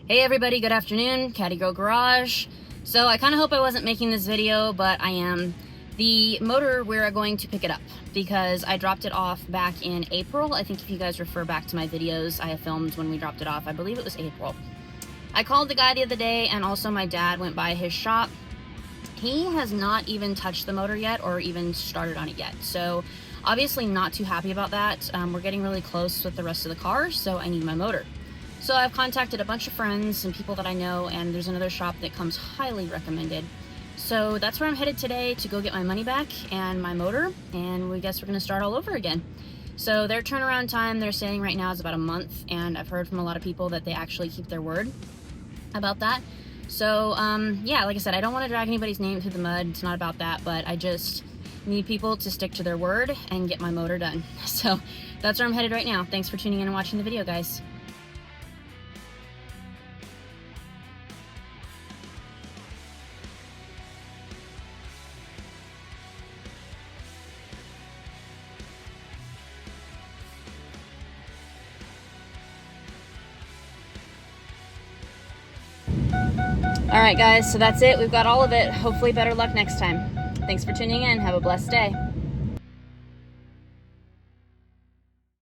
Hey everybody, good afternoon, Caddy Girl Garage. So I kind of hope I wasn't making this video, but I am. The motor, we're going to pick it up because I dropped it off back in April. I think if you guys refer back to my videos I have filmed when we dropped it off, I believe it was April. I called the guy the other day, and also my dad went by his shop. He has not even touched the motor yet or even started on it yet. So obviously not too happy about that. We're getting really close with the rest of the car, so I need my motor. So I've contacted a bunch of friends and people that I know, and there's another shop that comes highly recommended. So that's where I'm headed today to go get my money back and my motor, and we guess we're gonna start all over again. So their turnaround time, they're saying right now, is about a month, and I've heard from a lot of people that they actually keep their word about that. So yeah, like I said, I don't want to drag anybody's name through the mud. It's not about that, but I just need people to stick to their word and get my motor done. So that's where I'm headed right now. Thanks for tuning in and watching the video, guys. Alright guys, so that's it. We've got all of it. Hopefully better luck next time. Thanks for tuning in. Have a blessed day.